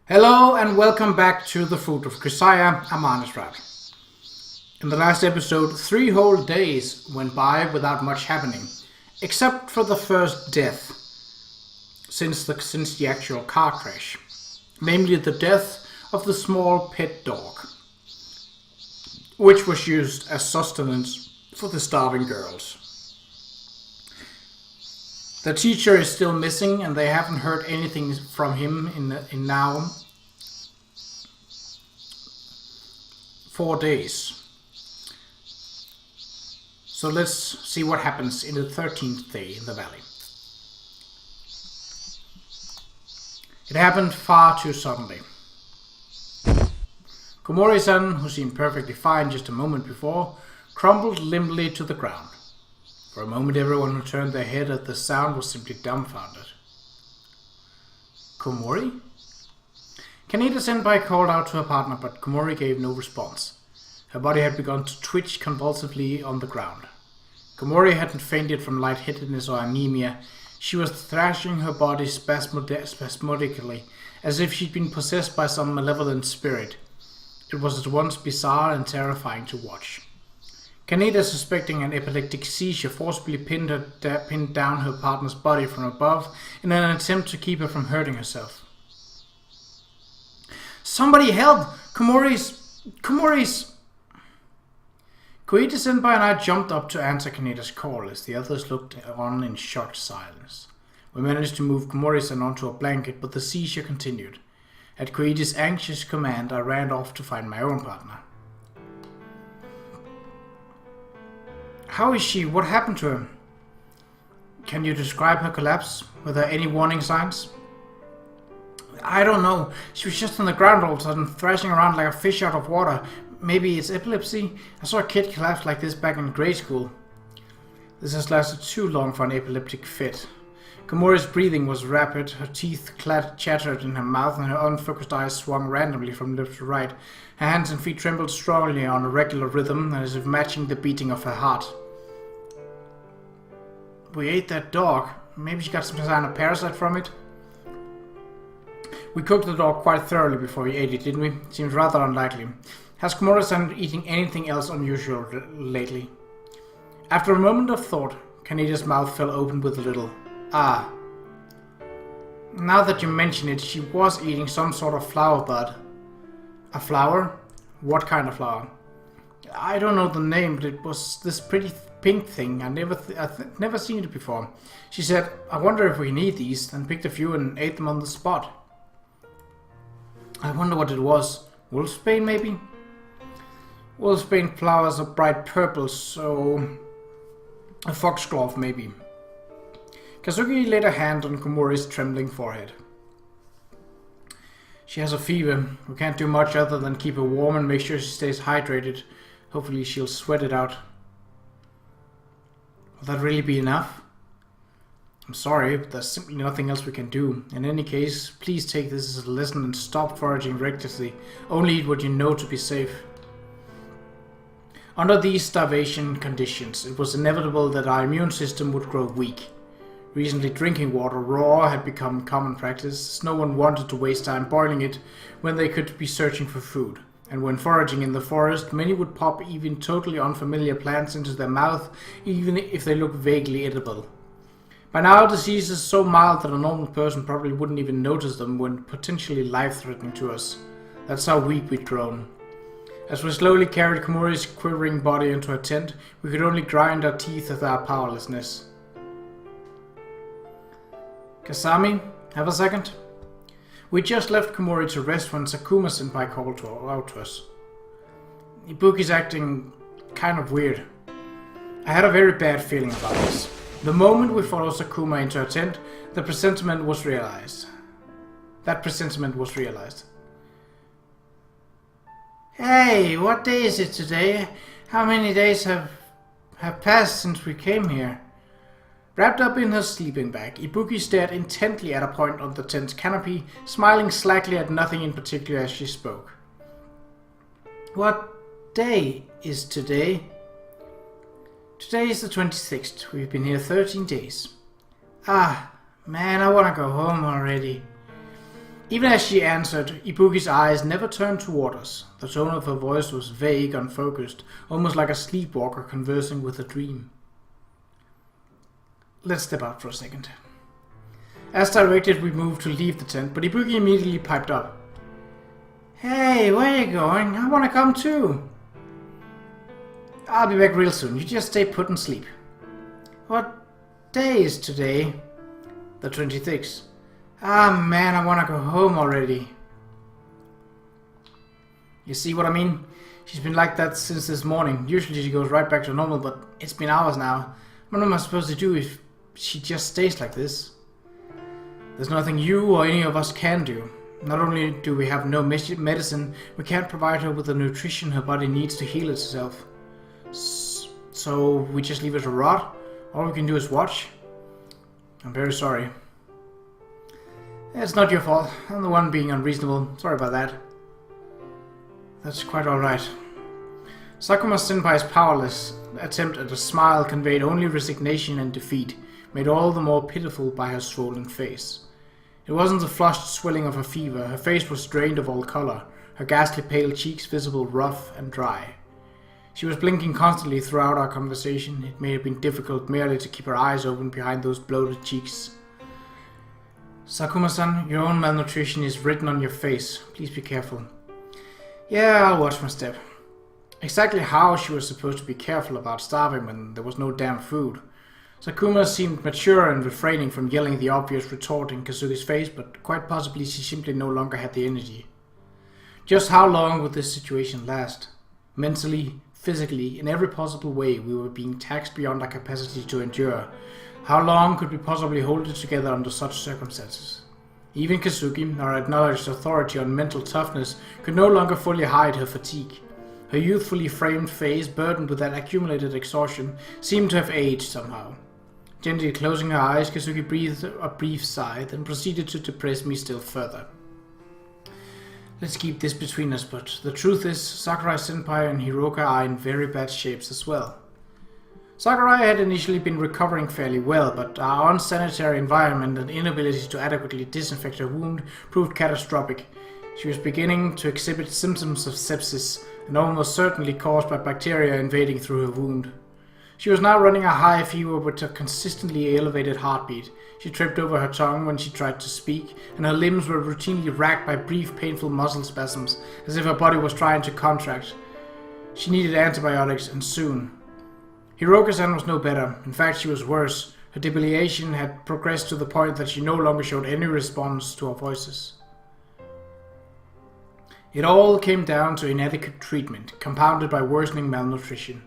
Hello and welcome back to the Foot of Grisaia, Amane's Rat. In the last episode, 3 whole days went by without much happening, except for the first death since the actual car crash, namely the death of the small pet dog, which was used as sustenance for the starving girls. The teacher is still missing and they haven't heard anything from him in now 4 days. So let's see what happens in the 13th day in the valley. It happened far too suddenly. Komori-san, who seemed perfectly fine just a moment before, crumbled limply to the ground. For a moment everyone who turned their head at the sound was simply dumbfounded. Komori? Kaneda-senpai called out to her partner, but Komori gave no response. Her body had begun to twitch convulsively on the ground. Komori hadn't fainted from lightheadedness or anemia. She was thrashing her body spasmodically, as if she'd been possessed by some malevolent spirit. It was at once bizarre and terrifying to watch. Kaneda, suspecting an epileptic seizure, forcibly pinned down her partner's body from above in an attempt to keep her from hurting herself. "Somebody help! Komori's... Koide-senpai and I jumped up to answer Kaneda's call as the others looked on in shocked silence. We managed to move Komori-san onto a blanket, but the seizure continued. At Koide's anxious command, I ran off to find my own partner. "How is she? What happened to her? Can you describe her collapse? Were there any warning signs?" "I don't know. She was just on the ground all of a sudden, thrashing around like a fish out of water. Maybe it's epilepsy. I saw a kid collapse like this back in grade school." This has lasted too long for an epileptic fit. Komori's breathing was rapid, her teeth chattered in her mouth, and her unfocused eyes swung randomly from left to right. Her hands and feet trembled strongly on a regular rhythm, as if matching the beating of her heart. "We ate that dog. Maybe she got some kind of parasite from it." "We cooked the dog quite thoroughly before we ate it, didn't we? Seems rather unlikely. Has Komori-san eating anything else unusual lately?" After a moment of thought, Kaneda's mouth fell open with a little "Ah. Now that you mention it, she was eating some sort of flower bud." "A flower? What kind of flower?" "I don't know the name, but it was this pretty pink thing. I've never seen it before. She said, 'I wonder if we can eat these,' and picked a few and ate them on the spot." "I wonder what it was. Wolfsbane, maybe?" "Wolfsbane flowers are bright purple, so a foxglove, maybe." Kazuki laid a hand on Komori's trembling forehead. "She has a fever. We can't do much other than keep her warm and make sure she stays hydrated. Hopefully she'll sweat it out." "Will that really be enough?" "I'm sorry, but there's simply nothing else we can do. In any case, please take this as a lesson and stop foraging recklessly. Only eat what you know to be safe." Under these starvation conditions, it was inevitable that our immune system would grow weak. Recently, drinking water raw had become common practice, as no one wanted to waste time boiling it when they could be searching for food. And when foraging in the forest, many would pop even totally unfamiliar plants into their mouth, even if they looked vaguely edible. By now, diseases so mild that a normal person probably wouldn't even notice them when potentially life-threatening to us. That's how weak we'd grown. As we slowly carried Komori's quivering body into her tent, we could only grind our teeth at our powerlessness. "Kasami, have a second?" We just left Komori to rest when Sakuma-senpai called out to us. "Ibuki's acting kind of weird. I had a very bad feeling about this." The moment we followed Sakuma into her tent, that presentiment was realized. "Hey, what day is it today? How many days have passed since we came here?" Wrapped up in her sleeping bag, Ibuki stared intently at a point on the tent's canopy, smiling slackly at nothing in particular as she spoke. "What day is today?" "Today is the 26th. We've been here 13 days. "Ah, man, I wanna go home already." Even as she answered, Ibuki's eyes never turned toward us. The tone of her voice was vague, unfocused, almost like a sleepwalker conversing with a dream. Let's step out for a second. As directed, we moved to leave the tent, but Ibuki immediately piped up. Hey, where are you going? I want to come too. I'll be back real soon. You just stay put and sleep. What day is today? The 26th. Ah man, I want to go home already. You see what I mean? She's been like that since this morning. Usually she goes right back to normal, but it's been hours now. What am I supposed to do if she just stays like this? There's nothing you or any of us can do. Not only do we have no medicine, we can't provide her with the nutrition her body needs to heal itself. So we just leave her to rot? All we can do is watch? I'm very sorry. It's not your fault. I'm the one being unreasonable. Sorry about that. That's quite alright. Sakuma Senpai's powerless attempt at a smile conveyed only resignation and defeat, made all the more pitiful by her swollen face. It wasn't the flushed swelling of her fever. Her face was drained of all color, her ghastly pale cheeks visible rough and dry. She was blinking constantly throughout our conversation. It may have been difficult merely to keep her eyes open behind those bloated cheeks. Sakuma-san, your own malnutrition is written on your face. Please be careful. Yeah, I'll watch my step. Exactly how she was supposed to be careful about starving when there was no damn food. Sakuma seemed mature and refraining from yelling the obvious retort in Kazuki's face, but quite possibly she simply no longer had the energy. Just how long would this situation last? Mentally, physically, in every possible way, we were being taxed beyond our capacity to endure. How long could we possibly hold it together under such circumstances? Even Kazuki, our acknowledged authority on mental toughness, could no longer fully hide her fatigue. Her youthfully framed face, burdened with that accumulated exhaustion, seemed to have aged somehow. Gently closing her eyes, Kazuki breathed a brief sigh, then proceeded to depress me still further. Let's keep this between us, but the truth is, Sakurai-senpai and Hiroka are in very bad shapes as well. Sakurai had initially been recovering fairly well, but our unsanitary environment and inability to adequately disinfect her wound proved catastrophic. She was beginning to exhibit symptoms of sepsis, and almost certainly caused by bacteria invading through her wound. She was now running a high fever with a consistently elevated heartbeat. She tripped over her tongue when she tried to speak, and her limbs were routinely racked by brief painful muscle spasms, as if her body was trying to contract. She needed antibiotics, and soon. Hiroka-san was no better. In fact, she was worse. Her debilitation had progressed to the point that she no longer showed any response to our voices. It all came down to inadequate treatment, compounded by worsening malnutrition.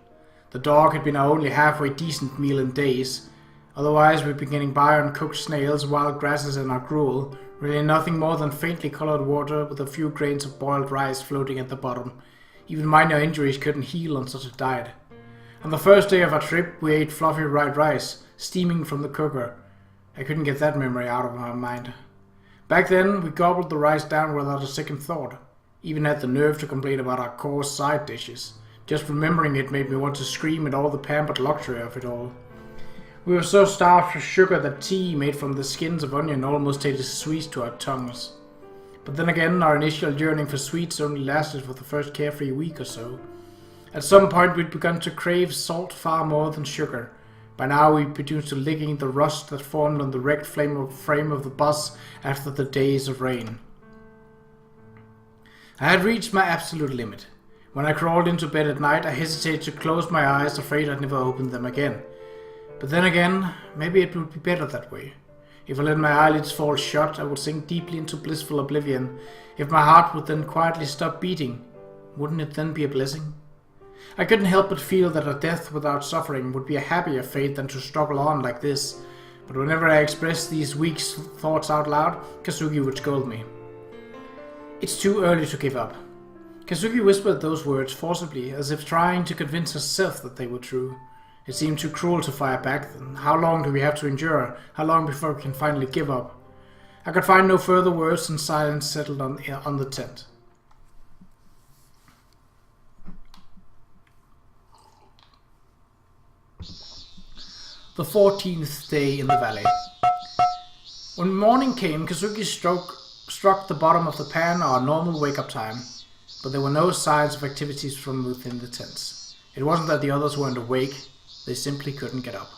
The dog had been our only halfway decent meal in days. Otherwise, we'd been getting by on cooked snails, wild grasses, and our gruel, really nothing more than faintly colored water with a few grains of boiled rice floating at the bottom. Even minor injuries couldn't heal on such a diet. On the first day of our trip, we ate fluffy white rice, steaming from the cooker. I couldn't get that memory out of my mind. Back then, we gobbled the rice down without a second thought. Even had the nerve to complain about our coarse side dishes. Just remembering it made me want to scream at all the pampered luxury of it all. We were so starved for sugar that tea made from the skins of onion almost tasted sweet to our tongues. But then again, our initial yearning for sweets only lasted for the first carefree week or so. At some point we'd begun to crave salt far more than sugar. By now we'd been used to licking the rust that formed on the wrecked frame of the bus after the days of rain. I had reached my absolute limit. When I crawled into bed at night, I hesitated to close my eyes, afraid I'd never open them again. But then again, maybe it would be better that way. If I let my eyelids fall shut, I would sink deeply into blissful oblivion. If my heart would then quietly stop beating, wouldn't it then be a blessing? I couldn't help but feel that a death without suffering would be a happier fate than to struggle on like this. But whenever I expressed these weak thoughts out loud, Kazuki would scold me. It's too early to give up. Kazuki whispered those words forcibly, as if trying to convince herself that they were true. It seemed too cruel to fire back then. How long do we have to endure? How long before we can finally give up? I could find no further words, and silence settled on the tent. The 14th day in the valley. When morning came, Kazuki's struck the bottom of the pan, our normal wake-up time, but there were no signs of activities from within the tents. It wasn't that the others weren't awake, they simply couldn't get up.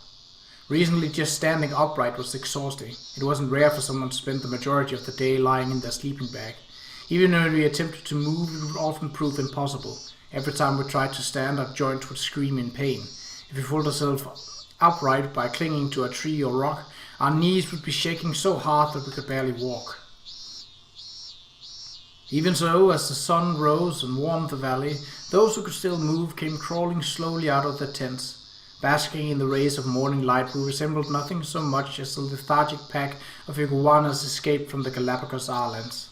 Recently, just standing upright was exhausting. It wasn't rare for someone to spend the majority of the day lying in their sleeping bag. Even when we attempted to move, it would often prove impossible. Every time we tried to stand, our joints would scream in pain. If we pulled ourselves upright by clinging to a tree or rock, our knees would be shaking so hard that we could barely walk. Even so, as the sun rose and warmed the valley, those who could still move came crawling slowly out of their tents. Basking in the rays of morning light, we resembled nothing so much as a lethargic pack of iguanas escaped from the Galapagos Islands.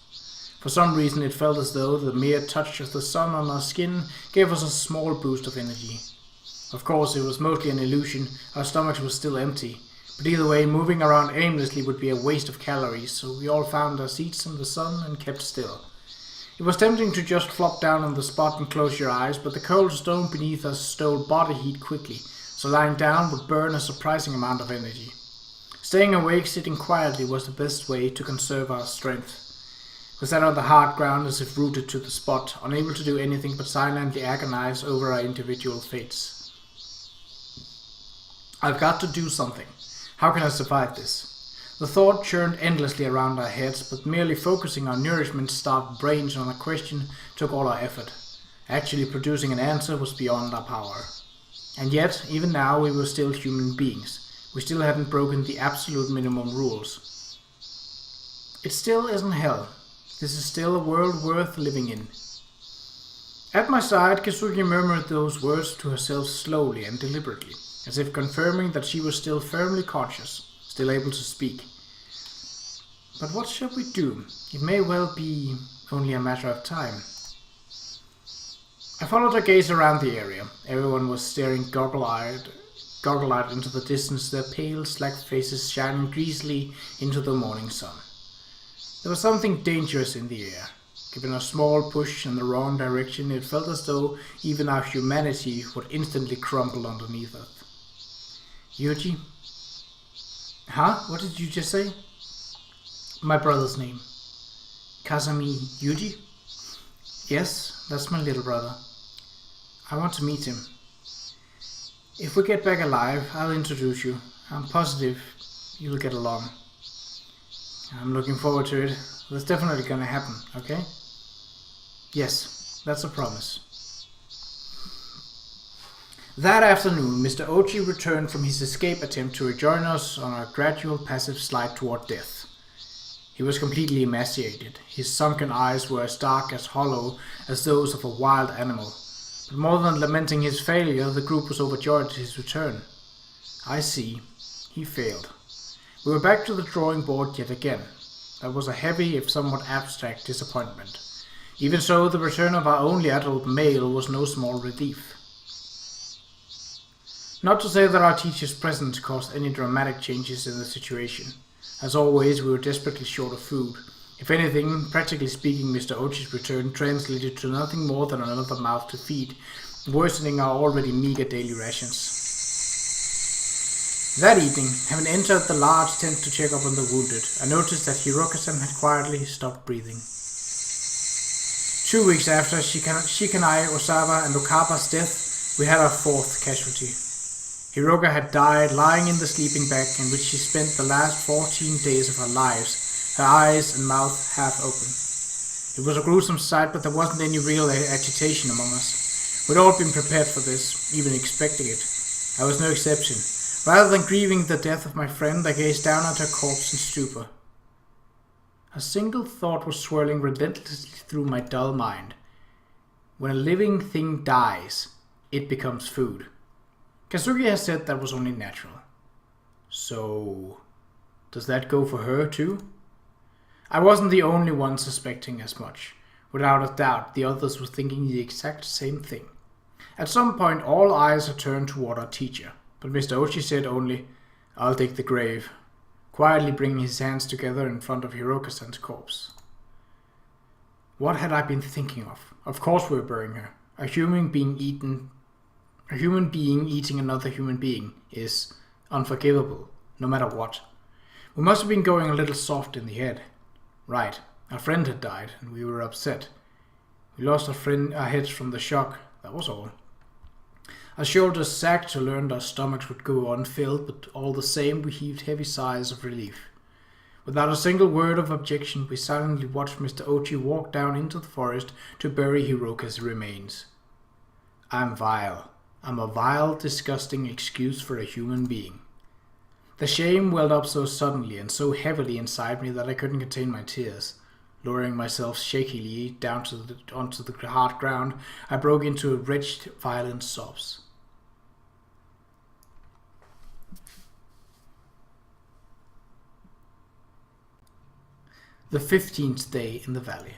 For some reason, it felt as though the mere touch of the sun on our skin gave us a small boost of energy. Of course, it was mostly an illusion, our stomachs were still empty, but either way, moving around aimlessly would be a waste of calories, so we all found our seats in the sun and kept still. It was tempting to just flop down on the spot and close your eyes, but the cold stone beneath us stole body heat quickly, so lying down would burn a surprising amount of energy. Staying awake, sitting quietly, was the best way to conserve our strength. We sat on the hard ground as if rooted to the spot, unable to do anything but silently agonize over our individual fates. I've got to do something. How can I survive this? The thought churned endlessly around our heads, but merely focusing our nourishment-starved brains on a question took all our effort. Actually producing an answer was beyond our power. And yet, even now, we were still human beings. We still hadn't broken the absolute minimum rules. It still isn't hell. This is still a world worth living in. At my side, Kazuki murmured those words to herself slowly and deliberately, as if confirming that she was still firmly conscious, still able to speak. But what shall we do? It may well be only a matter of time. I followed her gaze around the area. Everyone was staring goggle-eyed into the distance, their pale, slack faces shining greasily into the morning sun. There was something dangerous in the air. Given a small push in the wrong direction, it felt as though even our humanity would instantly crumble underneath us. Yuji? Huh? What did you just say? My brother's name. Kazami Yuji? Yes, that's my little brother. I want to meet him. If we get back alive, I'll introduce you. I'm positive you'll get along. I'm looking forward to it. That's definitely gonna happen, okay? Yes, that's a promise. That afternoon, Mr. Ochi returned from his escape attempt to rejoin us on our gradual passive slide toward death. He was completely emaciated. His sunken eyes were as dark, as hollow, as those of a wild animal. But more than lamenting his failure, the group was overjoyed at his return. I see. He failed. We were back to the drawing board yet again. That was a heavy, if somewhat abstract, disappointment. Even so, the return of our only adult male was no small relief. Not to say that our teacher's presence caused any dramatic changes in the situation. As always, we were desperately short of food. If anything, practically speaking, Mr. Ochi's return translated to nothing more than another mouth to feed, worsening our already meager daily rations. That evening, having entered the large tent to check up on the wounded, I noticed that Hiroka-san had quietly stopped breathing. 2 weeks after Shikanai, Osawa, and Okaba's death, we had our fourth casualty. Hiroka had died lying in the sleeping bag in which she spent the last 14 days of her lives, her eyes and mouth half open. It was a gruesome sight, but there wasn't any real agitation among us. We'd all been prepared for this, even expecting it. I was no exception. Rather than grieving the death of my friend, I gazed down at her corpse in stupor. A single thought was swirling relentlessly through my dull mind. When a living thing dies, it becomes food. Kazuki has said that was only natural. So, does that go for her too? I wasn't the only one suspecting as much. Without a doubt, the others were thinking the exact same thing. At some point, all eyes are turned toward our teacher, but Mr. Ochi said only, "I'll dig the grave," quietly bringing his hands together in front of Hiroka-san's corpse. What had I been thinking of? Of course we were burying her. A human being eating another human being is unforgivable, no matter what. We must have been going a little soft in the head. Right, Our friend had died, and we were upset. We lost our heads from the shock, that was all. Our shoulders sagged to learn our stomachs would go unfilled, but all the same we heaved heavy sighs of relief. Without a single word of objection, we silently watched Mr. Ochi walk down into the forest to bury Hiroka's remains. I'm vile. I'm a vile, disgusting excuse for a human being. The shame welled up so suddenly and so heavily inside me that I couldn't contain my tears. Lowering myself shakily down onto the hard ground, I broke into wretched, violent sobs. The 15th day in the valley.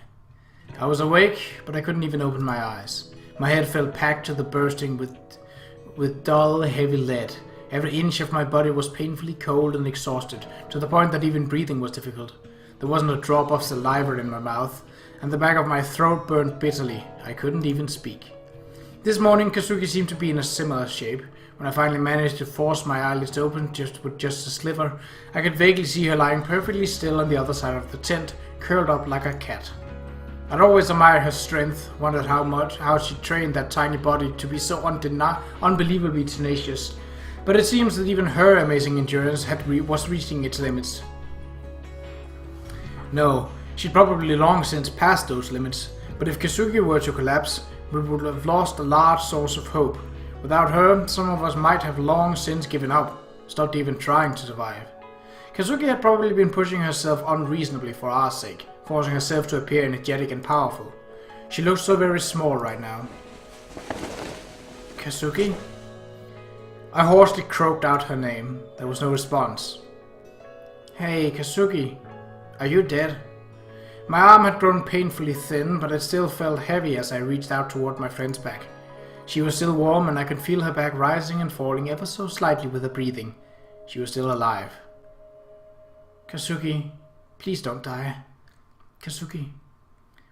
I was awake, but I couldn't even open my eyes. My head felt packed to the bursting with dull, heavy lead. Every inch of my body was painfully cold and exhausted, to the point that even breathing was difficult. There wasn't a drop of saliva in my mouth, and the back of my throat burned bitterly. I couldn't even speak. This morning, Kazuki seemed to be in a similar shape. When I finally managed to force my eyelids open with just a sliver, I could vaguely see her lying perfectly still on the other side of the tent, curled up like a cat. I'd always admired her strength, wondered how she trained that tiny body to be so unbelievably tenacious, but it seems that even her amazing endurance was reaching its limits. No, she'd probably long since passed those limits, but if Kazuki were to collapse, we would have lost a large source of hope. Without her, some of us might have long since given up, stopped even trying to survive. Kazuki had probably been pushing herself unreasonably for our sake, forcing herself to appear energetic and powerful. She looked so very small right now. Kazuki? I hoarsely croaked out her name. There was no response. Hey, Kazuki. Are you dead? My arm had grown painfully thin, but it still felt heavy as I reached out toward my friend's back. She was still warm, and I could feel her back rising and falling ever so slightly with her breathing. She was still alive. Kazuki, please don't die. Kazuki.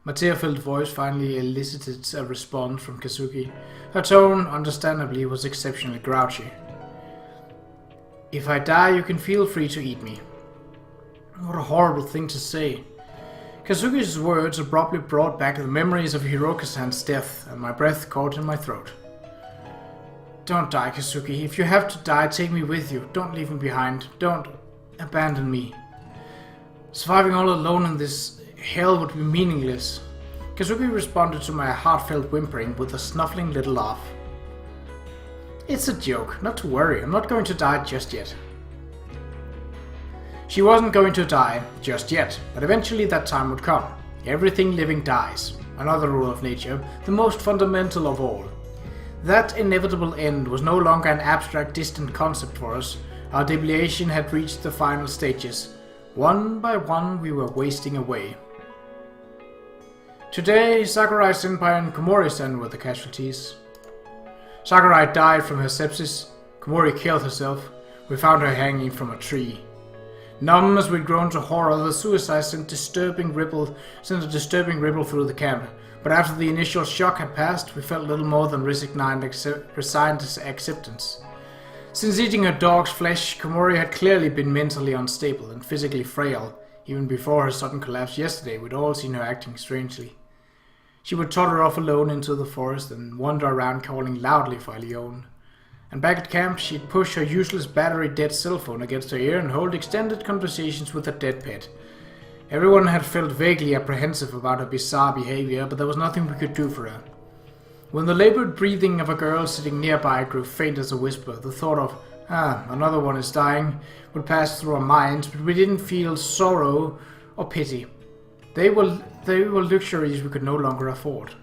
My tear-filled voice finally elicited a response from Kazuki. Her tone, understandably, was exceptionally grouchy. If I die, you can feel free to eat me. What a horrible thing to say. Kazuki's words abruptly brought back the memories of Hiroka-san's death, and my breath caught in my throat. Don't die, Kazuki. If you have to die, take me with you. Don't leave me behind. Don't abandon me. Surviving all alone in this hell would be meaningless. Kazuki responded to my heartfelt whimpering with a snuffling little laugh. It's a joke, not to worry. I'm not going to die just yet. She wasn't going to die just yet, but eventually that time would come. Everything living dies. Another rule of nature, the most fundamental of all. That inevitable end was no longer an abstract, distant concept for us. Our debilation had reached the final stages. One by one we were wasting away. Today, Sakurai-senpai and Komori-san were the casualties. Sakurai died from her sepsis. Komori killed herself. We found her hanging from a tree. Numb as we'd grown to horror, the suicide sent a disturbing ripple through the camp. But after the initial shock had passed, we felt little more than resigned acceptance. Since eating her dog's flesh, Komori had clearly been mentally unstable and physically frail. Even before her sudden collapse yesterday, we'd all seen her acting strangely. She would totter off alone into the forest and wander around calling loudly for Leon. And back at camp, she'd push her useless battery-dead cell phone against her ear and hold extended conversations with her dead pet. Everyone had felt vaguely apprehensive about her bizarre behavior, but there was nothing we could do for her. When the labored breathing of a girl sitting nearby grew faint as a whisper, the thought of, another one is dying, would pass through our minds, but we didn't feel sorrow or pity. They were luxuries we could no longer afford.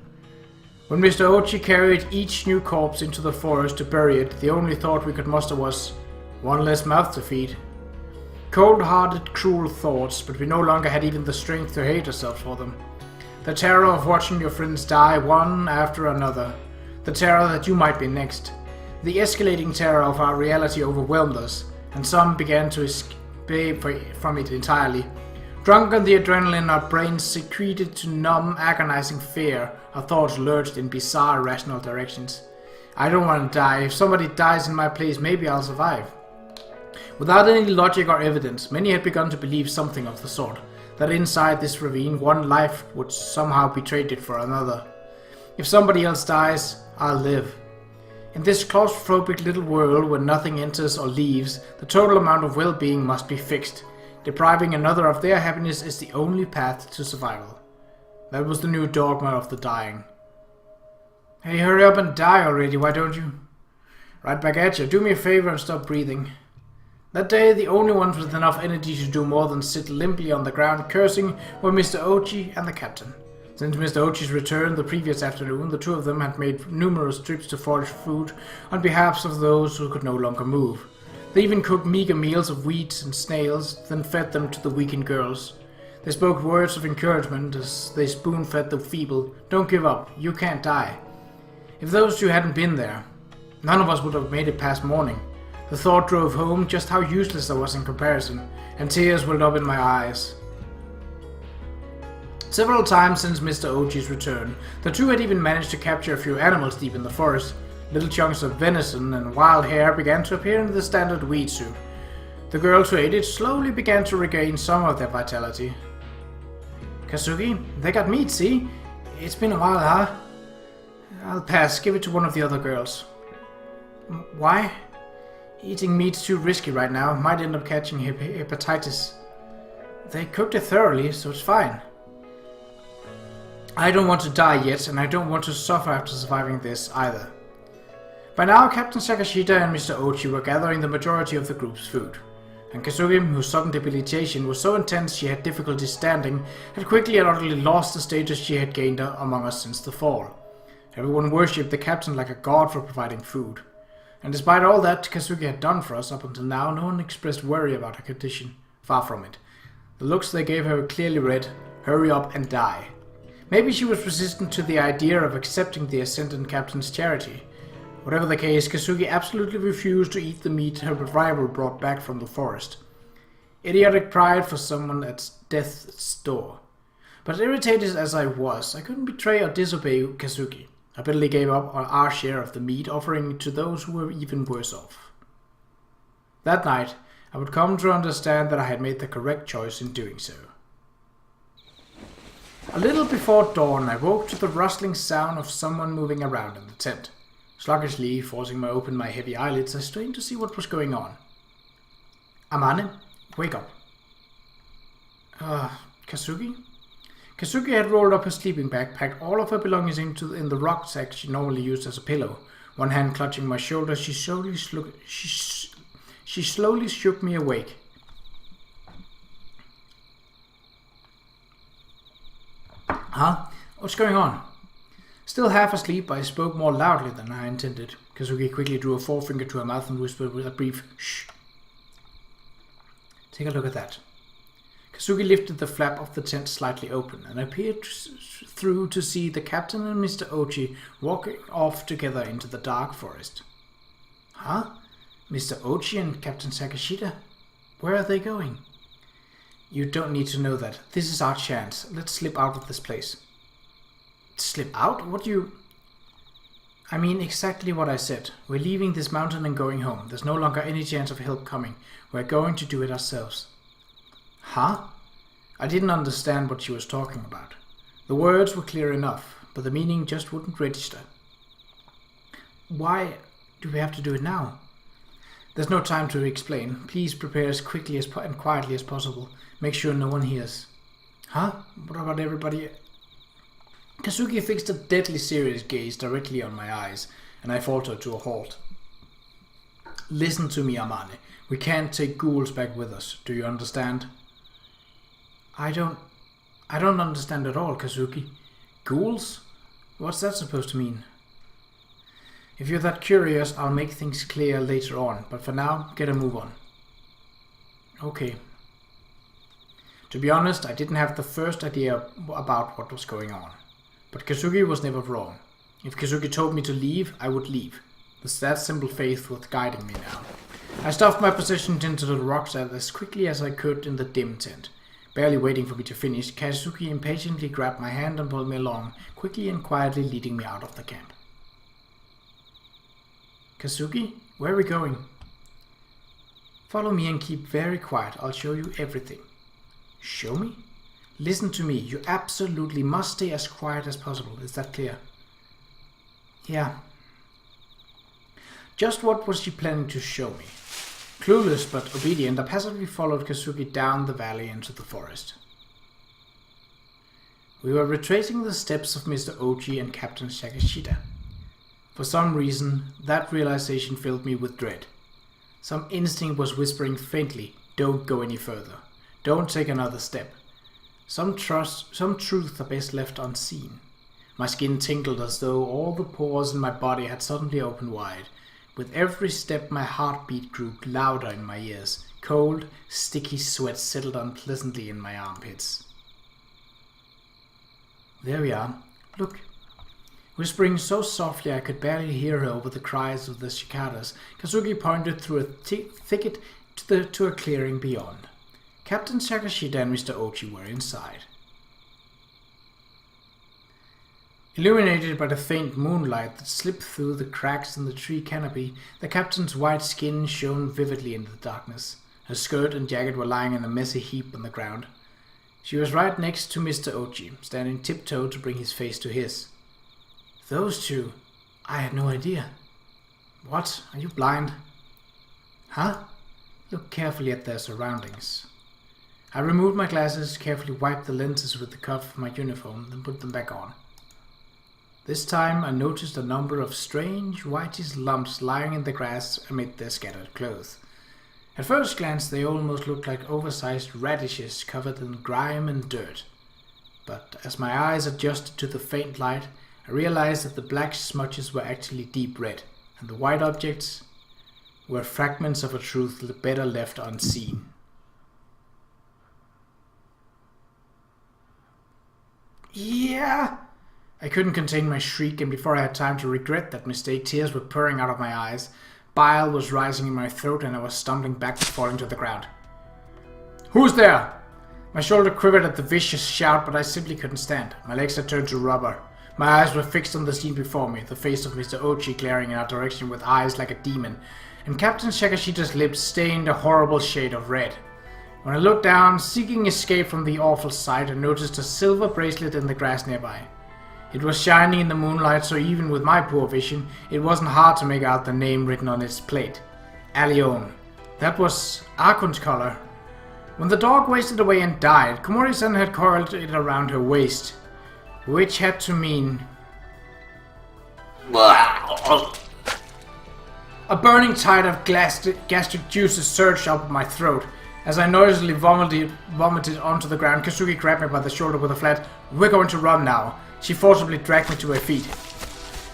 When Mr. Ochi carried each new corpse into the forest to bury it, the only thought we could muster was, one less mouth to feed. Cold-hearted, cruel thoughts, but we no longer had even the strength to hate ourselves for them. The terror of watching your friends die one after another. The terror that you might be next. The escalating terror of our reality overwhelmed us, and some began to escape from it entirely. Drunk on the adrenaline our brains secreted to numb agonizing fear, our thoughts lurched in bizarre irrational directions. I don't want to die. If somebody dies in my place, maybe I'll survive. Without any logic or evidence, many had begun to believe something of the sort. that inside this ravine one life would somehow be traded for another. If somebody else dies, I'll live. In this claustrophobic little world where nothing enters or leaves, the total amount of well-being must be fixed. Depriving another of their happiness is the only path to survival. That was the new dogma of the dying. Hey, hurry up and die already, why don't you? Right back at you. Do me a favor and stop breathing. That day, the only ones with enough energy to do more than sit limply on the ground cursing were Mr. Ochi and the captain. Since Mr. Ochi's return the previous afternoon, the two of them had made numerous trips to forage food on behalf of those who could no longer move. They even cooked meager meals of wheat and snails, then fed them to the weakened girls. They spoke words of encouragement as they spoon-fed the feeble. Don't give up, you can't die. If those two hadn't been there, none of us would have made it past morning. The thought drove home just how useless I was in comparison, and tears welled up in my eyes. Several times since Mr. Ochi's return, the two had even managed to capture a few animals deep in the forest. Little chunks of venison and wild hare began to appear in the standard wheat soup. The girls who ate it slowly began to regain some of their vitality. Kazuki, they got meat, see? It's been a while, huh? I'll pass, give it to one of the other girls. Why? Eating meat's too risky right now, might end up catching hepatitis. They cooked it thoroughly, so it's fine. I don't want to die yet, and I don't want to suffer after surviving this either. By now, Captain Sakashita and Mr. Ochi were gathering the majority of the group's food, and Kazuki, whose sudden debilitation was so intense she had difficulty standing, had quickly and utterly lost the status she had gained among us since the fall. Everyone worshipped the captain like a god for providing food, and despite all that Kazuki had done for us up until now, no one expressed worry about her condition. Far from it. The looks they gave her clearly read, "Hurry up and die." Maybe she was resistant to the idea of accepting the Ascendant Captain's charity. Whatever the case, Kazuki absolutely refused to eat the meat her rival brought back from the forest. Idiotic pride for someone at death's door. But irritated as I was, I couldn't betray or disobey Kazuki. I bitterly gave up our share of the meat, offering it to those who were even worse off. That night, I would come to understand that I had made the correct choice in doing so. A little before dawn, I woke to the rustling sound of someone moving around in the tent. Sluggishly, forcing me open my heavy eyelids, I strained to see what was going on. Amane, wake up. Kazuki? Kazuki had rolled up her sleeping bag, packed all of her belongings in the rucksack she normally used as a pillow. One hand clutching my shoulder, she slowly shook me awake. Huh? What's going on? Still half asleep, I spoke more loudly than I intended. Kazuki quickly drew a forefinger to her mouth and whispered with a brief shh. Take a look at that. Kazuki lifted the flap of the tent slightly open and I peered through to see the captain and Mr. Ochi walking off together into the dark forest. Huh? Mr. Ochi and Captain Sakashita? Where are they going? You don't need to know that. This is our chance. Let's slip out of this place. Slip out? What do you... I mean exactly what I said. We're leaving this mountain and going home. There's no longer any chance of help coming. We're going to do it ourselves. Huh? I didn't understand what she was talking about. The words were clear enough, but the meaning just wouldn't register. Why do we have to do it now? There's no time to explain. Please prepare as quickly and quietly as possible. Make sure no one hears. Huh? What about everybody? Kazuki fixed a deadly serious gaze directly on my eyes, and I faltered to a halt. Listen to me, Amane. We can't take Ghouls back with us. Do you understand? I don't understand at all, Kazuki. Ghouls? What's that supposed to mean? If you're that curious, I'll make things clear later on, but for now, get a move on. Okay. To be honest, I didn't have the first idea about what was going on. But Kazuki was never wrong. If Kazuki told me to leave, I would leave. That simple faith was guiding me now. I stuffed my possessions into the rucksack as quickly as I could in the dim tent. Barely waiting for me to finish, Kazuki impatiently grabbed my hand and pulled me along, quickly and quietly leading me out of the camp. Kazuki, where are we going? Follow me and keep very quiet. I'll show you everything. Show me? Listen to me. You absolutely must stay as quiet as possible. Is that clear? Yeah. Just what was she planning to show me? Clueless but obedient, I passively followed Kazuki down the valley into the forest. We were retracing the steps of Mr. Ochi and Captain Shakashita. For some reason, that realization filled me with dread. Some instinct was whispering faintly, don't go any further. Don't take another step. Some truths are best left unseen. My skin tingled as though all the pores in my body had suddenly opened wide. With every step, my heartbeat grew louder in my ears. Cold, sticky sweat settled unpleasantly in my armpits. There we are. Look. Whispering so softly I could barely hear her over the cries of the cicadas, Kazuki pointed through a thicket to a clearing beyond. Captain Shakashita and Mr. Ochi were inside. Illuminated by the faint moonlight that slipped through the cracks in the tree canopy, the captain's white skin shone vividly in the darkness. Her skirt and jacket were lying in a messy heap on the ground. She was right next to Mr. Ochi, standing tiptoe to bring his face to his. Those two? I had no idea. What? Are you blind? Huh? Look carefully at their surroundings. I removed my glasses, carefully wiped the lenses with the cuff of my uniform, then put them back on. This time I noticed a number of strange, whitish lumps lying in the grass amid their scattered clothes. At first glance they almost looked like oversized radishes covered in grime and dirt. But as my eyes adjusted to the faint light, I realized that the black smudges were actually deep red, and the white objects were fragments of a truth better left unseen. Yeah! I couldn't contain my shriek, and before I had time to regret that mistake, tears were pouring out of my eyes. Bile was rising in my throat, and I was stumbling back, falling to the ground. Who's there? My shoulder quivered at the vicious shout, but I simply couldn't stand. My legs had turned to rubber. My eyes were fixed on the scene before me, the face of Mr. Ochi glaring in our direction with eyes like a demon, and Captain Shakashita's lips stained a horrible shade of red. When I looked down, seeking escape from the awful sight, I noticed a silver bracelet in the grass nearby. It was shining in the moonlight, so even with my poor vision, it wasn't hard to make out the name written on its plate. Allione. That was Arkun's color. When the dog wasted away and died, Komori-san had coiled it around her waist, which had to mean... A burning tide of gastric juices surged up my throat. As I noisily vomited onto the ground, Kazuki grabbed me by the shoulder with a flat, "We're going to run now." She forcibly dragged me to her feet.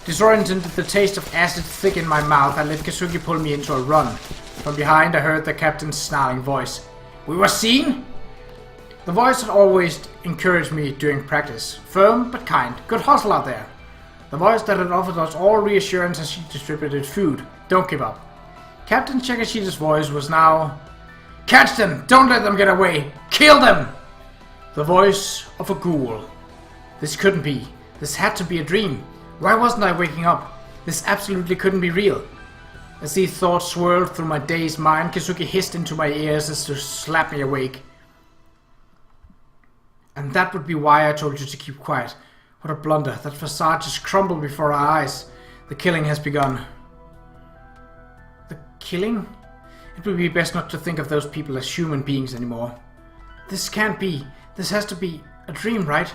Disoriented, the taste of acid thick in my mouth, I let Kazuki pull me into a run. From behind I heard the captain's snarling voice. "We were seen?" The voice had always encouraged me during practice. Firm but kind. Good hustle out there. The voice that had offered us all reassurance as she distributed food. Don't give up. Captain Shakashita's voice was now... "Catch them! Don't let them get away! Kill them!" The voice of a ghoul. This couldn't be. This had to be a dream. Why wasn't I waking up? This absolutely couldn't be real. As these thoughts swirled through my dazed mind, Kazuki hissed into my ears as to slap me awake. And that would be why I told you to keep quiet. What a blunder. That facade just crumbled before our eyes. The killing has begun. The killing? It would be best not to think of those people as human beings anymore. This can't be. This has to be a dream, right?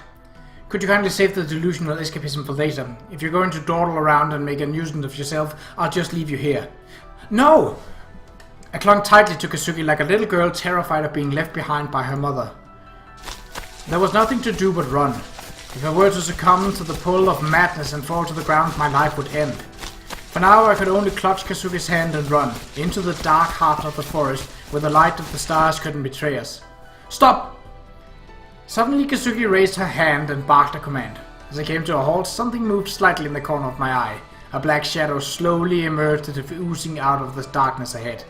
Could you kindly save the delusional escapism for later? If you're going to dawdle around and make a nuisance of yourself, I'll just leave you here. No! I clung tightly to Kazuki like a little girl terrified of being left behind by her mother. There was nothing to do but run. If I were to succumb to the pull of madness and fall to the ground, my life would end. For now I could only clutch Kazuki's hand and run, into the dark heart of the forest, where the light of the stars couldn't betray us. Stop! Suddenly Kazuki raised her hand and barked a command. As I came to a halt, something moved slightly in the corner of my eye. A black shadow slowly emerged as if oozing out of the darkness ahead.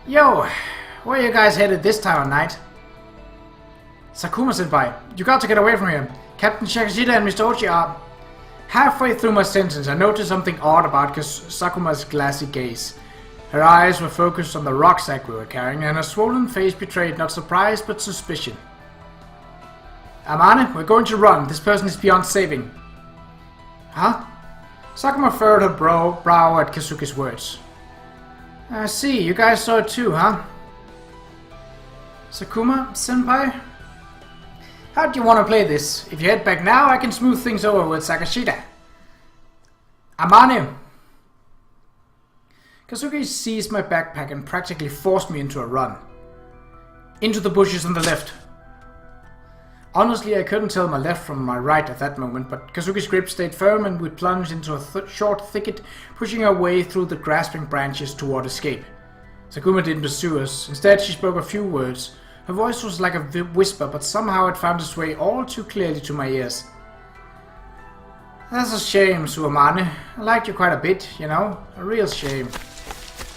Yo, where are you guys headed this time of night? Sakuma-senpai, you got to get away from here. Captain Shakashita and Mr. Ochi are... Halfway through my sentence, I noticed something odd about Sakuma's glassy gaze. Her eyes were focused on the rucksack we were carrying, and her swollen face betrayed not surprise but suspicion. Amane, we're going to run. This person is beyond saving. Huh? Sakuma furrowed her brow at Kazuki's words. I see, you guys saw it too, huh? Sakuma-senpai? How do you want to play this? If you head back now, I can smooth things over with Sakashita. Amane! Kazuki seized my backpack and practically forced me into a run. Into the bushes on the left. Honestly, I couldn't tell my left from my right at that moment, but Kazuki's grip stayed firm and we plunged into a short thicket, pushing our way through the grasping branches toward escape. Sakuma didn't pursue us. Instead, she spoke a few words. Her voice was like a whisper, but somehow it found its way all too clearly to my ears. That's a shame, Suamane. I liked you quite a bit, you know? A real shame.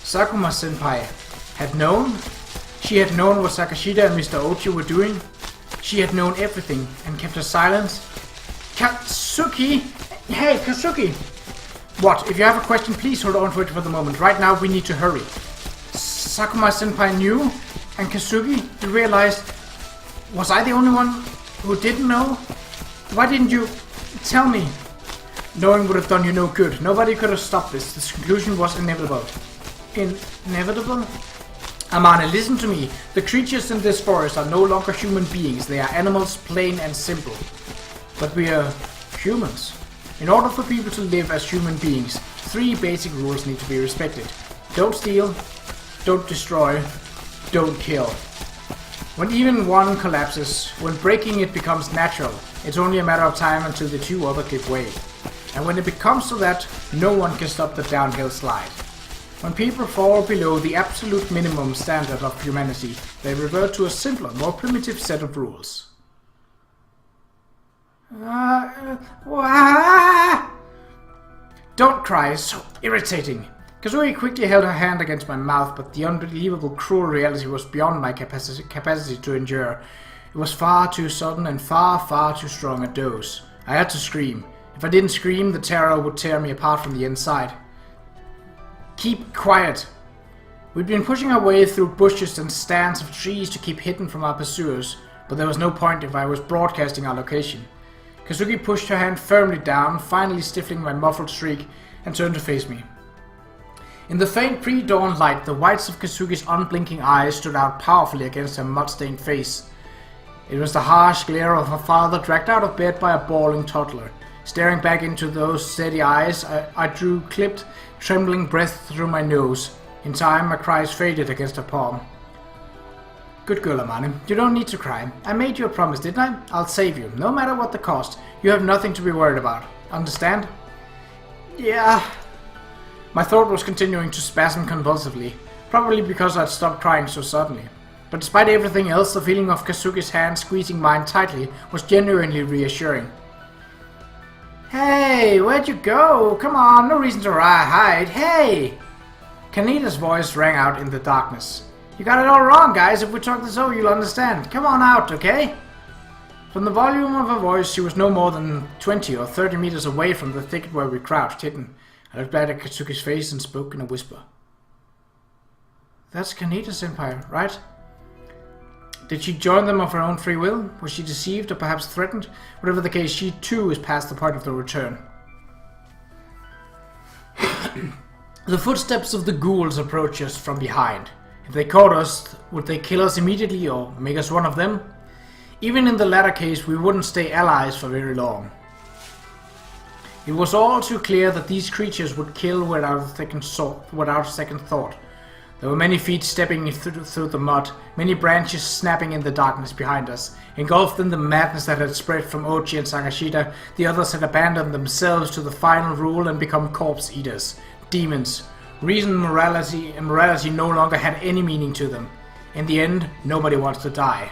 Sakuma-senpai had known. She had known what Sakashita and Mr. Ochi were doing. She had known everything and kept her silence. Kazuki! Hey, Kazuki! What? If you have a question, please hold on to it for the moment. Right now, we need to hurry. Sakuma-senpai knew, and Kazuki, you realized... Was I the only one who didn't know? Why didn't you tell me? Knowing would have done you no good. Nobody could have stopped this. This conclusion was inevitable. Inevitable? Amane, listen to me. The creatures in this forest are no longer human beings. They are animals, plain and simple. But we are humans. In order for people to live as human beings, 3 basic rules need to be respected. Don't steal, don't destroy, don't kill. When even one collapses, when breaking it becomes natural, it's only a matter of time until the 2 others give way. And when it comes to that, no one can stop the downhill slide. When people fall below the absolute minimum standard of humanity, they revert to a simpler, more primitive set of rules. Don't cry, it's so irritating. Kazui quickly held her hand against my mouth, but the unbelievable cruel reality was beyond my capacity to endure. It was far too sudden and far too strong a dose. I had to scream. If I didn't scream, the terror would tear me apart from the inside. Keep quiet. We'd been pushing our way through bushes and stands of trees to keep hidden from our pursuers, but there was no point if I was broadcasting our location. Kazuki pushed her hand firmly down, finally stifling my muffled shriek, and turned to face me. In the faint pre-dawn light, the whites of Kazuki's unblinking eyes stood out powerfully against her mud-stained face. It was the harsh glare of her father dragged out of bed by a bawling toddler. Staring back into those steady eyes, I drew clipped, trembling breath through my nose. In time, my cries faded against her palm. Good girl, Amane. You don't need to cry. I made you a promise, didn't I? I'll save you, no matter what the cost. You have nothing to be worried about. Understand? Yeah. My throat was continuing to spasm convulsively, probably because I'd stopped crying so suddenly. But despite everything else, the feeling of Kazuki's hand squeezing mine tightly was genuinely reassuring. Hey, where'd you go? Come on, no reason to hide. Hey! Kanita's voice rang out in the darkness. You got it all wrong, guys. If we talk this over, you'll understand. Come on out, okay? From the volume of her voice, she was no more than 20 or 30 meters away from the thicket where we crouched hidden. I looked back at Katsuki's face and spoke in a whisper. That's Kanita-senpai, right? Did she join them of her own free will? Was she deceived or perhaps threatened? Whatever the case, she too is past the point of the return. The footsteps of the ghouls approach us from behind. If they caught us, would they kill us immediately or make us one of them? Even in the latter case, we wouldn't stay allies for very long. It was all too clear that these creatures would kill without a second thought. There were many feet stepping through the mud, many branches snapping in the darkness behind us. Engulfed in the madness that had spread from Ochi and Sakashita, the others had abandoned themselves to the final rule and become corpse eaters, demons. Reason and morality no longer had any meaning to them. In the end, nobody wants to die.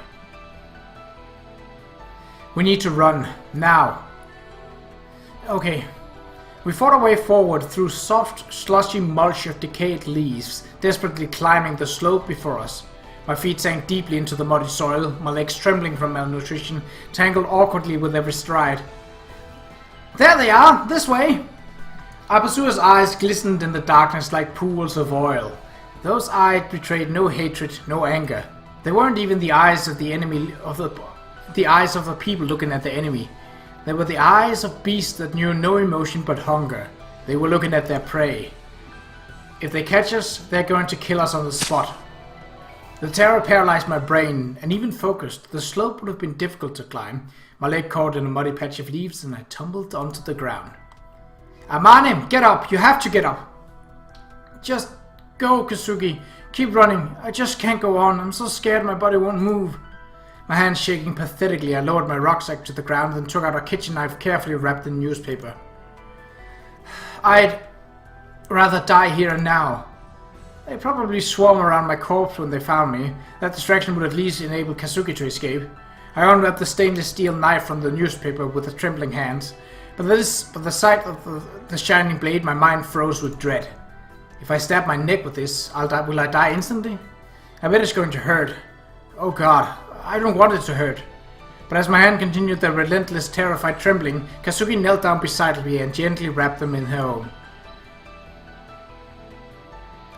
We need to run, now. Okay. We fought our way forward through soft, slushy mulch of decayed leaves, desperately climbing the slope before us. My feet sank deeply into the muddy soil, my legs trembling from malnutrition, tangled awkwardly with every stride. There they are! This way! Our pursuer's eyes glistened in the darkness like pools of oil. Those eyes betrayed no hatred, no anger. They weren't even the eyes of the enemy the eyes of the people looking at the enemy. They were the eyes of beasts that knew no emotion but hunger. They were looking at their prey. If they catch us, they're going to kill us on the spot. The terror paralyzed my brain, and even focused, the slope would have been difficult to climb. My leg caught in a muddy patch of leaves, and I tumbled onto the ground. Amane, get up! You have to get up! Just go, Kasugi. Keep running. I just can't go on. I'm so scared my body won't move. My hands shaking pathetically, I lowered my rucksack to the ground and took out a kitchen knife carefully wrapped in newspaper. I'd rather die here and now. They probably swarm around my corpse when they found me. That distraction would at least enable Kasugi to escape. I unwrapped the stainless steel knife from the newspaper with the trembling hands. But the sight of the shining blade, my mind froze with dread. If I stab my neck with this, will I die instantly? I bet it's going to hurt. Oh god, I don't want it to hurt. But as my hand continued the relentless, terrified trembling, Kasugi knelt down beside me and gently wrapped them in her own.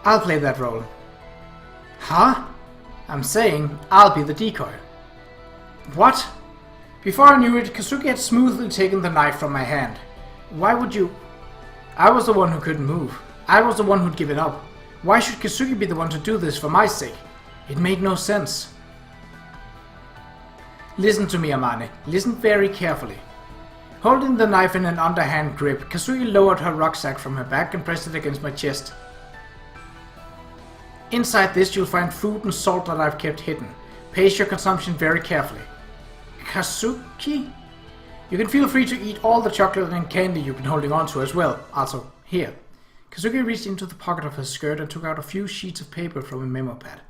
I'll play that role. Huh? I'm saying I'll be the decoy. What? Before I knew it, Kasugi had smoothly taken the knife from my hand. Why would you? I was the one who couldn't move. I was the one who'd given up. Why should Kasugi be the one to do this for my sake? It made no sense. Listen to me, Amane. Listen very carefully. Holding the knife in an underhand grip, Kasugi lowered her rucksack from her back and pressed it against my chest. Inside this you'll find food and salt that I've kept hidden. Pace your consumption very carefully. Kasugi? You can feel free to eat all the chocolate and candy you've been holding on to as well. Also, here. Kasugi reached into the pocket of her skirt and took out a few sheets of paper from a memo pad.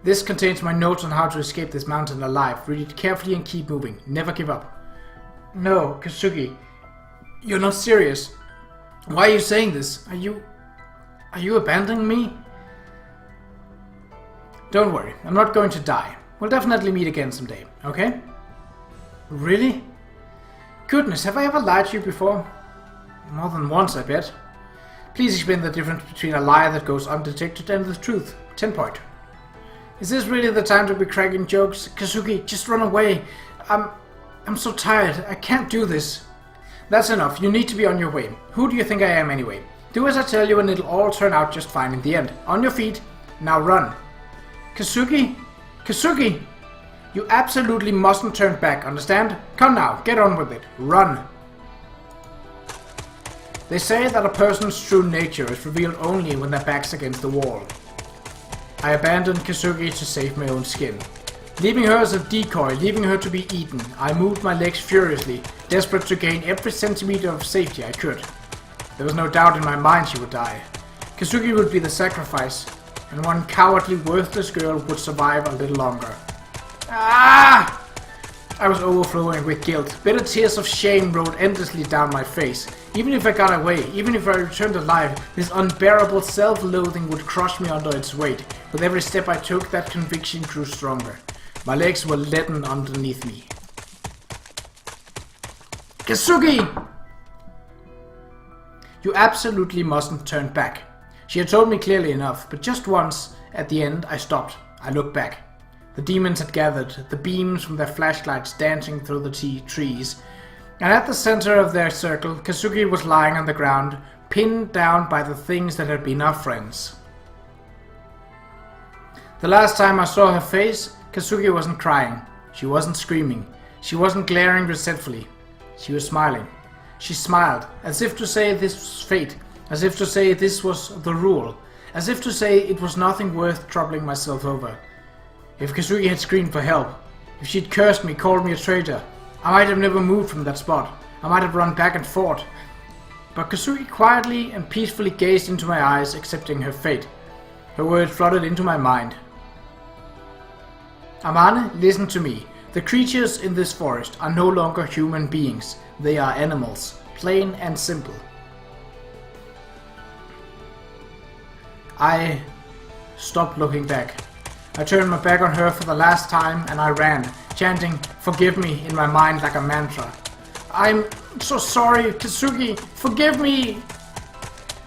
This contains my notes on how to escape this mountain alive. Read it carefully and keep moving. Never give up. No, Kasugi. You're not serious. Why are you saying this? Are you abandoning me? Don't worry. I'm not going to die. We'll definitely meet again someday, okay? Really? Goodness, have I ever lied to you before? More than once, I bet. Please explain the difference between a lie that goes undetected and the truth. 10 point. Is this really the time to be cracking jokes? Kasugi, just run away. I'm so tired. I can't do this. That's enough. You need to be on your way. Who do you think I am anyway? Do as I tell you and it'll all turn out just fine in the end. On your feet. Now run. Kasugi? Kasugi! You absolutely mustn't turn back, understand? Come now, get on with it. Run. They say that a person's true nature is revealed only when their back's against the wall. I abandoned Kasugi to save my own skin. Leaving her as a decoy, leaving her to be eaten, I moved my legs furiously, desperate to gain every centimeter of safety I could. There was no doubt in my mind she would die. Kasugi would be the sacrifice, and one cowardly, worthless girl would survive a little longer. Ah! I was overflowing with guilt. Bitter tears of shame rolled endlessly down my face. Even if I got away, even if I returned alive, this unbearable self-loathing would crush me under its weight. With every step I took, that conviction grew stronger. My legs were leaden underneath me. Kasugi! You absolutely mustn't turn back. She had told me clearly enough, but just once, at the end, I stopped. I looked back. The demons had gathered, the beams from their flashlights dancing through the trees, and at the center of their circle, Kasugi was lying on the ground, pinned down by the things that had been our friends. The last time I saw her face, Kasugi wasn't crying. She wasn't screaming. She wasn't glaring resentfully. She was smiling. She smiled, as if to say this was fate, as if to say this was the rule, as if to say it was nothing worth troubling myself over. If Kasugi had screamed for help, if she'd cursed me, called me a traitor, I might have never moved from that spot. I might have run back and fought. But Kasugi quietly and peacefully gazed into my eyes, accepting her fate. Her words flooded into my mind. Amane, listen to me. The creatures in this forest are no longer human beings. They are animals, plain and simple. I stopped looking back. I turned my back on her for the last time and I ran, chanting, "Forgive me," in my mind like a mantra. I'm so sorry, Kasugi, forgive me!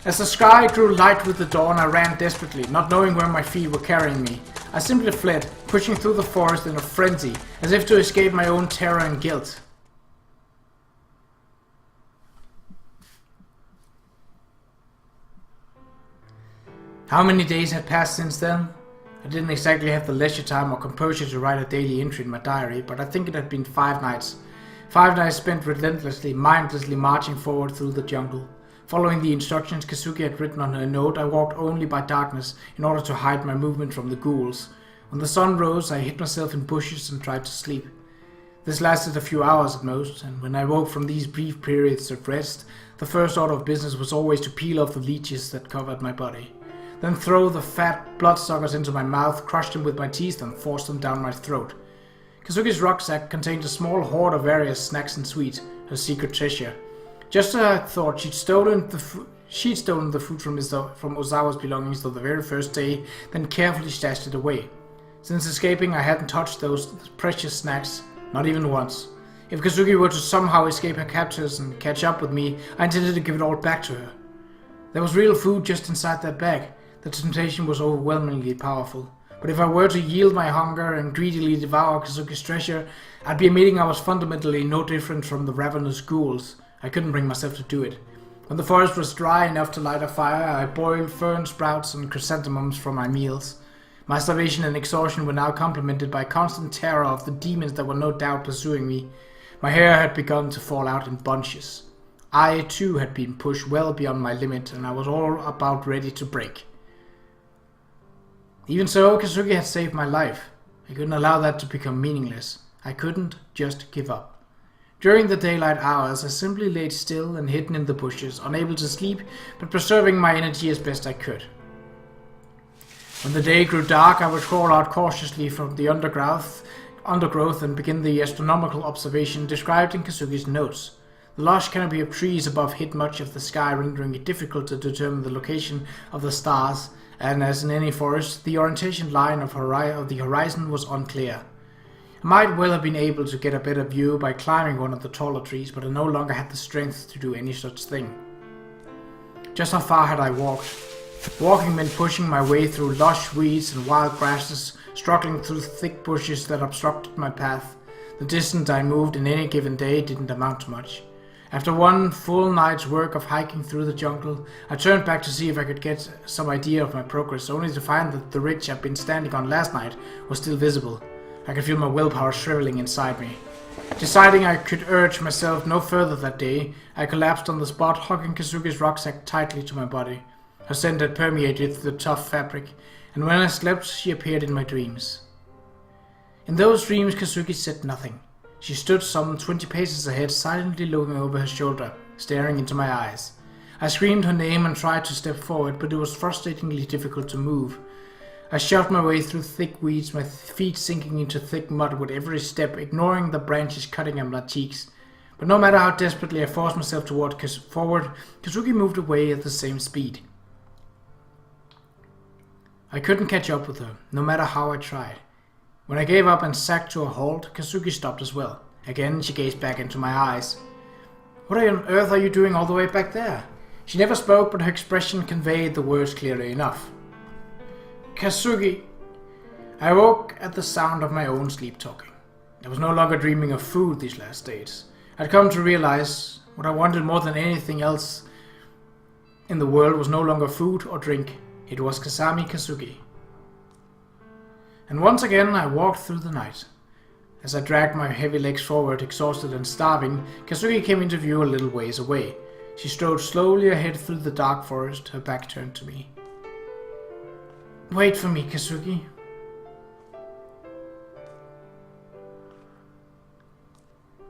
As the sky grew light with the dawn, I ran desperately, not knowing where my feet were carrying me. I simply fled, pushing through the forest in a frenzy, as if to escape my own terror and guilt. How many days had passed since then? I didn't exactly have the leisure time or composure to write a daily entry in my diary, but I think it had been 5 nights. 5 nights spent relentlessly, mindlessly marching forward through the jungle. Following the instructions Kazuki had written on her note, I walked only by darkness in order to hide my movement from the ghouls. When the sun rose, I hid myself in bushes and tried to sleep. This lasted a few hours at most, and when I woke from these brief periods of rest, the first order of business was always to peel off the leeches that covered my body. Then throw the fat bloodsuckers into my mouth, crush them with my teeth, and force them down my throat. Kazuki's rucksack contained a small hoard of various snacks and sweets, her secret treasure. Just as I thought, she'd stolen the food from Ozawa's belongings the very first day, then carefully stashed it away. Since escaping, I hadn't touched those precious snacks, not even once. If Kazuki were to somehow escape her captors and catch up with me, I intended to give it all back to her. There was real food just inside that bag. The temptation was overwhelmingly powerful. But if I were to yield my hunger and greedily devour Kazuki's treasure, I'd be admitting I was fundamentally no different from the ravenous ghouls. I couldn't bring myself to do it. When the forest was dry enough to light a fire, I boiled fern sprouts and chrysanthemums for my meals. My starvation and exhaustion were now complemented by constant terror of the demons that were no doubt pursuing me. My hair had begun to fall out in bunches. I, too, had been pushed well beyond my limit, and I was all about ready to break. Even so, Kazuki had saved my life. I couldn't allow that to become meaningless. I couldn't just give up. During the daylight hours, I simply laid still and hidden in the bushes, unable to sleep, but preserving my energy as best I could. When the day grew dark, I would crawl out cautiously from the undergrowth and begin the astronomical observation described in Kazuki's notes. The lush canopy of trees above hid much of the sky, rendering it difficult to determine the location of the stars, and as in any forest, the orientation line of the horizon was unclear. I might well have been able to get a better view by climbing one of the taller trees, but I no longer had the strength to do any such thing. Just how far had I walked? Walking meant pushing my way through lush weeds and wild grasses, struggling through thick bushes that obstructed my path. The distance I moved in any given day didn't amount to much. After one full night's work of hiking through the jungle, I turned back to see if I could get some idea of my progress, only to find that the ridge I'd been standing on last night was still visible. I could feel my willpower shriveling inside me. Deciding I could urge myself no further that day, I collapsed on the spot, hugging Kazuki's rucksack tightly to my body. Her scent had permeated the tough fabric, and when I slept, she appeared in my dreams. In those dreams, Kazuki said nothing. She stood some 20 paces ahead, silently looking over her shoulder, staring into my eyes. I screamed her name and tried to step forward, but it was frustratingly difficult to move. I shoved my way through thick weeds, my feet sinking into thick mud with every step, ignoring the branches cutting at my cheeks. But no matter how desperately I forced myself forward, Kazuki moved away at the same speed. I couldn't catch up with her, no matter how I tried. When I gave up and sagged to a halt, Kazuki stopped as well. Again, she gazed back into my eyes. "What on earth are you doing all the way back there?" She never spoke, but her expression conveyed the words clearly enough. "Kazuki." I woke at the sound of my own sleep talking. I was no longer dreaming of food these last days. I'd come to realize what I wanted more than anything else in the world was no longer food or drink. It was Kasami Kazuki. And once again I walked through the night. As I dragged my heavy legs forward, exhausted and starving, Kazuki came into view a little ways away. She strode slowly ahead through the dark forest, her back turned to me. "Wait for me, Kazuki."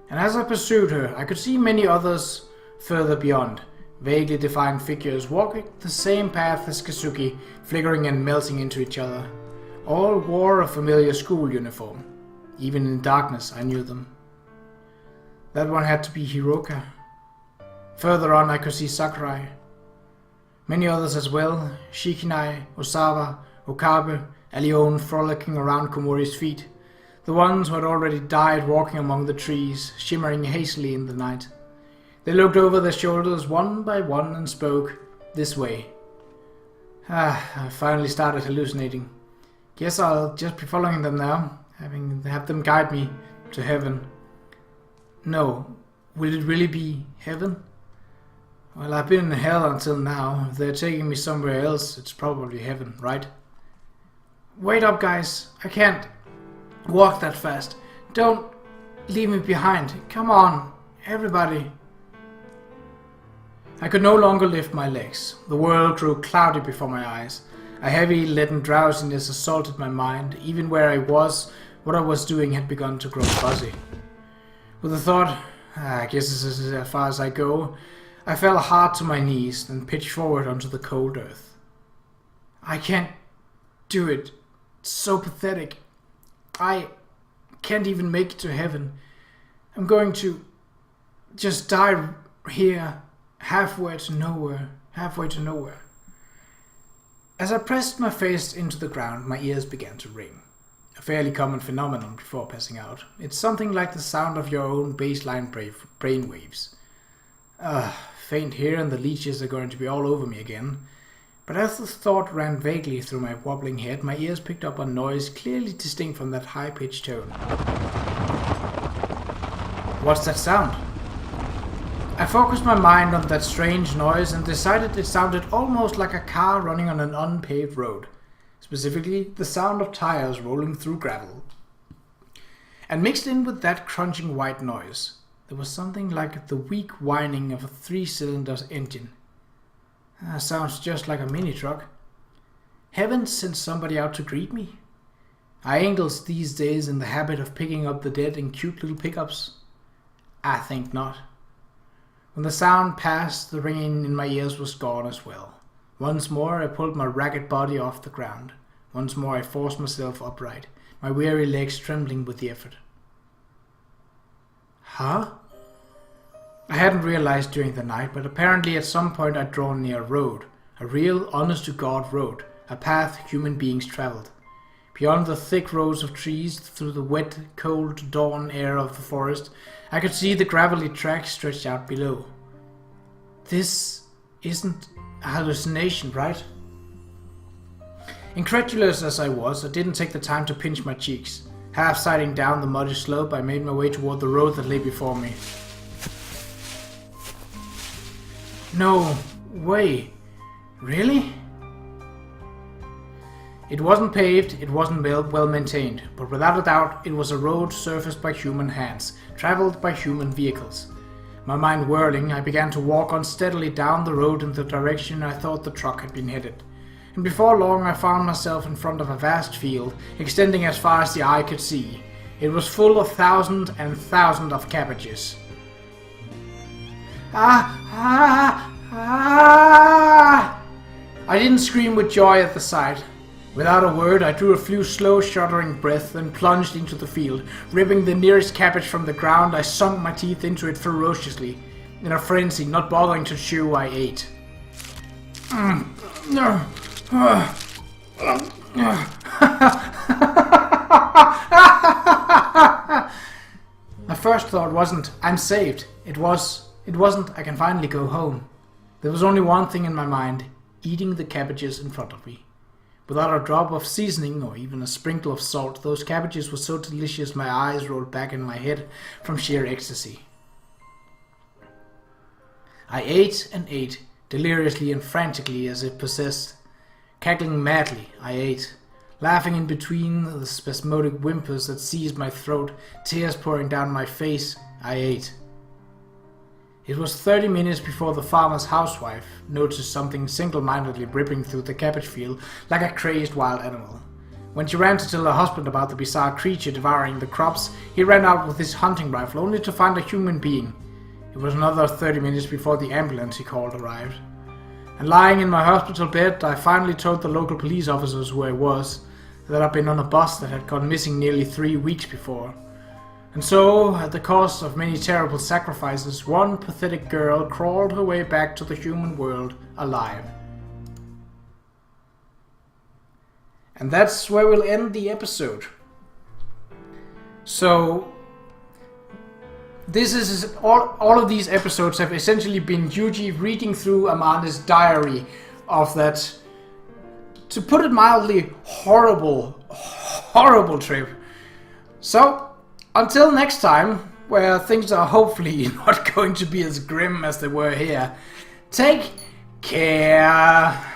And as I pursued her, I could see many others further beyond, vaguely defined figures walking the same path as Kazuki, flickering and melting into each other. All wore a familiar school uniform. Even in darkness, I knew them. That one had to be Hiroka. Further on, I could see Sakurai. Many others as well, Shikinai, Osawa, Okabe, Alione frolicking around Komori's feet. The ones who had already died walking among the trees, shimmering hazily in the night. They looked over their shoulders one by one and spoke, This way. I finally started hallucinating. Guess I'll just be following them now, have them guide me to heaven. No, will it really be heaven? Well, I've been in hell until now. If they're taking me somewhere else, it's probably heaven, right? Wait up, guys. I can't walk that fast. Don't leave me behind. Come on, everybody. I could no longer lift my legs. The world grew cloudy before my eyes. A heavy, leaden drowsiness assaulted my mind. Even where I was, what I was doing had begun to grow fuzzy. With the thought, I guess this is as far as I go, I fell hard to my knees, then pitched forward onto the cold earth. I can't do it. It's so pathetic. I can't even make it to heaven. I'm going to just die here, halfway to nowhere. As I pressed my face into the ground, my ears began to ring. A fairly common phenomenon before passing out. It's something like the sound of your own baseline brain waves. Faint here and the leeches are going to be all over me again. But as the thought ran vaguely through my wobbling head, my ears picked up a noise clearly distinct from that high-pitched tone. What's that sound? I focused my mind on that strange noise and decided it sounded almost like a car running on an unpaved road. Specifically, the sound of tires rolling through gravel. And mixed in with that crunching white noise, there was something like the weak whining of a 3-cylinder engine. Sounds just like a mini-truck. Heaven sent somebody out to greet me? Are angels these days in the habit of picking up the dead in cute little pickups? I think not. When the sound passed, the ringing in my ears was gone as well. Once more I pulled my ragged body off the ground. Once more I forced myself upright, my weary legs trembling with the effort. Huh? I hadn't realized during the night, but apparently at some point I'd drawn near a road. A real, honest-to-God road. A path human beings traveled. Beyond the thick rows of trees, through the wet, cold dawn air of the forest, I could see the gravelly tracks stretched out below. This isn't a hallucination, right? Incredulous as I was, I didn't take the time to pinch my cheeks. Half sidling down the muddy slope, I made my way toward the road that lay before me. No way. Really? It wasn't paved, it wasn't well maintained, but without a doubt it was a road surfaced by human hands, traveled by human vehicles. My mind whirling, I began to walk unsteadily down the road in the direction I thought the truck had been headed. And before long I found myself in front of a vast field, extending as far as the eye could see. It was full of thousands and thousands of cabbages. I didn't scream with joy at the sight. Without a word, I drew a few slow, shuddering breaths, then plunged into the field. Ripping the nearest cabbage from the ground, I sunk my teeth into it ferociously. In a frenzy, not bothering to chew, I ate. My first thought wasn't, I'm saved. It wasn't, I can finally go home. There was only one thing in my mind, eating the cabbages in front of me. Without a drop of seasoning or even a sprinkle of salt, those cabbages were so delicious my eyes rolled back in my head from sheer ecstasy. I ate and ate, deliriously and frantically as if possessed. Cackling madly, I ate, laughing in between the spasmodic whimpers that seized my throat, tears pouring down my face, I ate. It was 30 minutes before the farmer's housewife noticed something single-mindedly ripping through the cabbage field like a crazed wild animal. When she ran to tell her husband about the bizarre creature devouring the crops, he ran out with his hunting rifle only to find a human being. It was another 30 minutes before the ambulance he called arrived. And lying in my hospital bed, I finally told the local police officers who I was, that I'd been on a bus that had gone missing nearly 3 weeks before. And so, at the cost of many terrible sacrifices, one pathetic girl crawled her way back to the human world alive. And that's where we'll end the episode. So, this is all of these episodes have essentially been Yuji reading through Amane's diary of that, to put it mildly, horrible trip. So, until next time, where things are hopefully not going to be as grim as they were here, take care.